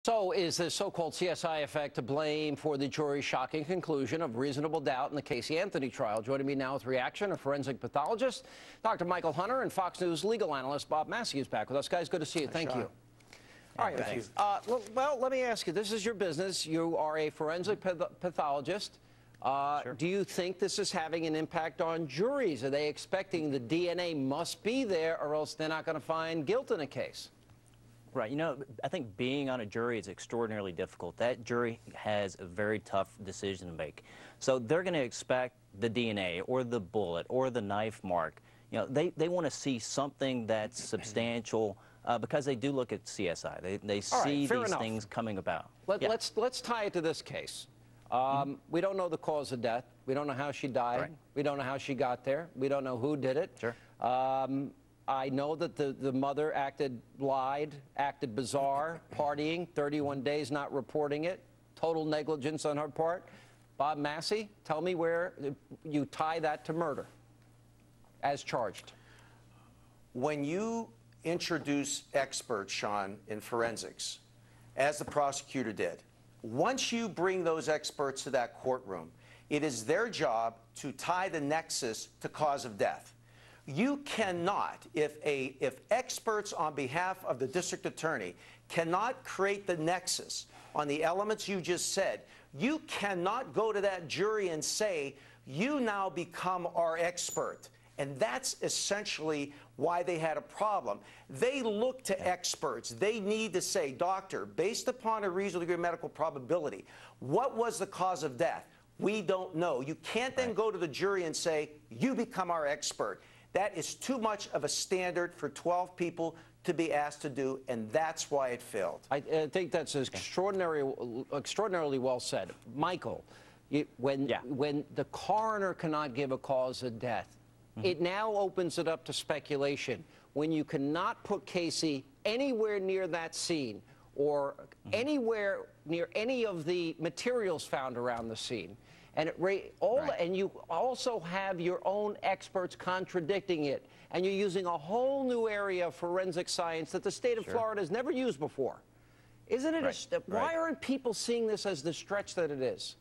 So is the so-called CSI effect to blame for the jury's shocking conclusion of reasonable doubt in the Massi Hanity trial? Joining me now with reaction, a forensic pathologist, Dr. Michael Hunter, and Fox News legal analyst Bob Massi is back with us. Guys, good to see you. Thank you. All right, thanks. Well, let me ask you, this is your business. You are a forensic pathologist. Sure. Do you think this is having an impact on juries? Are they expecting the DNA must be there or else they're not going to find guilt in a case? Right. You know, I think being on a jury is extraordinarily difficult. That jury has a very tough decision to make. So they're going to expect the DNA or the bullet or the knife mark. You know, they want to see something that's substantial because they do look at CSI. They see these things coming about. Let's tie it to this case. We don't know the cause of death. We don't know how she died. Right. We don't know how she got there. We don't know who did it. Sure. I know that the mother lied, acted bizarre, partying, 31 days not reporting it, total negligence on her part. Bob Massi, tell me where you tie that to murder as charged. When you introduce experts, Sean, in forensics, as the prosecutor did, once you bring those experts to that courtroom, it is their job to tie the nexus to cause of death. You cannot, if experts on behalf of the district attorney cannot create the nexus on the elements you just said, you cannot go to that jury and say, you now become our expert. And that's essentially why they had a problem. They look to experts. They need to say, doctor, based upon a reasonable degree of medical probability, what was the cause of death? We don't know. You can't then go to the jury and say, you become our expert. That is too much of a standard for 12 people to be asked to do, and that's why it failed. I think that's extraordinarily well said. Michael, when the coroner cannot give a cause of death, it now opens it up to speculation. When you cannot put Casey anywhere near that scene or anywhere near any of the materials found around the scene, and and you also have your own experts contradicting it, and you're using a whole new area of forensic science that the state of Florida has never used before. Isn't it why aren't people seeing this as the stretch that it is?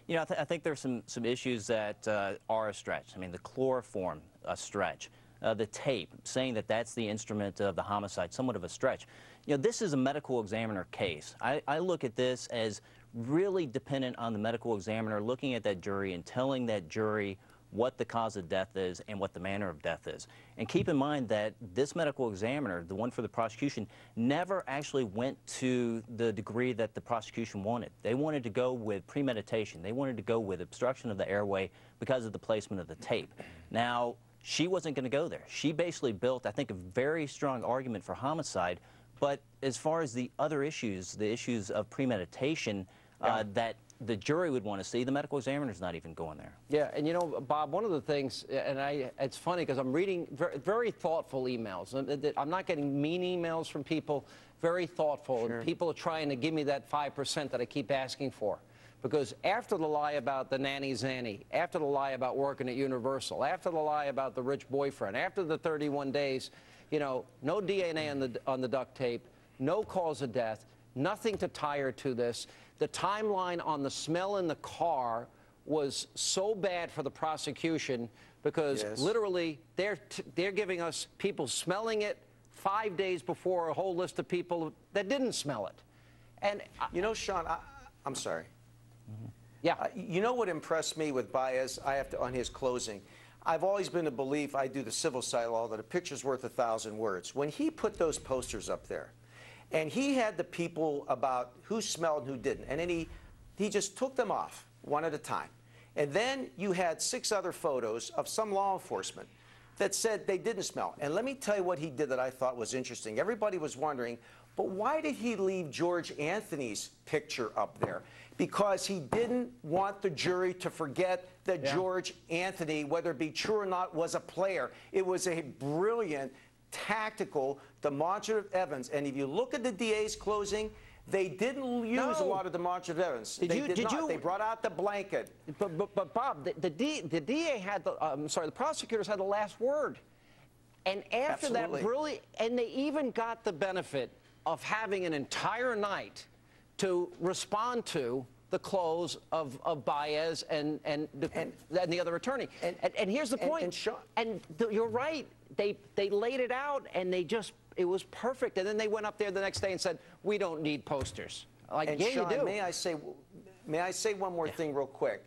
You know, I think there's some issues that are a stretch. I mean, the chloroform, a stretch. The tape, saying that that's the instrument of the homicide, somewhat of a stretch. You know, this is a medical examiner case. I look at this as really dependent on the medical examiner looking at that jury and telling that jury what the cause of death is and what the manner of death is. And keep in mind that this medical examiner, the one for the prosecution, never actually went to the degree that the prosecution wanted. They wanted to go with premeditation. They wanted to go with obstruction of the airway because of the placement of the tape. Now, she wasn't going to go there. She basically built, I think, a very strong argument for homicide. But as far as the other issues, the issues of premeditation that the jury would want to see, the medical examiner's not even going there. Yeah, and you know, Bob, one of the things, and it's funny because I'm reading very thoughtful emails. I'm not getting mean emails from people, very thoughtful. And people are trying to give me that 5% that I keep asking for. Because after the lie about the nanny Zanny, after the lie about working at Universal, after the lie about the rich boyfriend, after the 31 days, you know, no DNA on the duct tape, no cause of death, nothing to tie her to this. The timeline on the smell in the car was so bad for the prosecution because literally they're giving us people smelling it 5 days before a whole list of people that didn't smell it. And you know, Sean, I'm sorry. Yeah. You know what impressed me with Baez, on his closing? I've always been a belief, I do the civil side law, that a picture's worth 1,000 words. When he put those posters up there, and he had the people about who smelled and who didn't, and then he just took them off one at a time. And then you had 6 other photos of some law enforcement that said they didn't smell. And let me tell you what he did that I thought was interesting. Everybody was wondering, but why did he leave George Anthony's picture up there? Because he didn't want the jury to forget that George Anthony, whether it be true or not, was a player. It was a brilliant, tactical, demonstrative evidence. And if you look at the DA's closing, they didn't use a lot of demonstrative evidence. They brought out the blanket. But Bob, the DA had the prosecutors had the last word. And after that, really, and they even got the benefit of having an entire night to respond to the close of Baez and the other attorney. And here's the point. You're right. They laid it out, and it was perfect. And then they went up there the next day and said, we don't need posters. Like, yeah, Sean, you do. May I say one more thing real quick?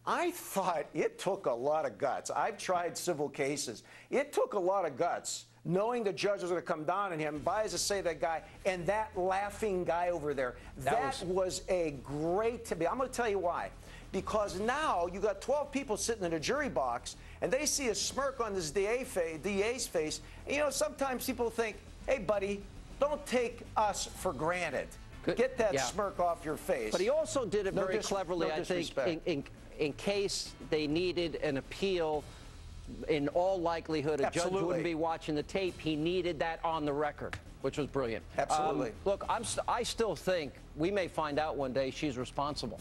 I thought it took a lot of guts. I've tried civil cases. It took a lot of guts, knowing the judge was going to come down on him, Baez to say that guy, and that laughing guy over there. That was a great to be. I'm going to tell you why. Because now you got 12 people sitting in a jury box, and they see a smirk on this DA's face. And, you know, sometimes people think, hey, buddy, don't take us for granted. Get that smirk off your face. But he also did it very cleverly, I think, in case they needed an appeal. In all likelihood, a judge wouldn't be watching the tape. He needed that on the record, which was brilliant. Absolutely. Look, I still think we may find out one day she's responsible,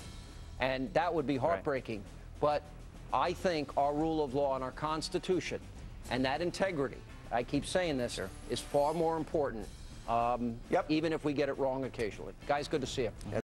and that would be heartbreaking. But I think our rule of law and our Constitution and that integrity, I keep saying this, is far more important, even if we get it wrong occasionally. Guys, good to see you.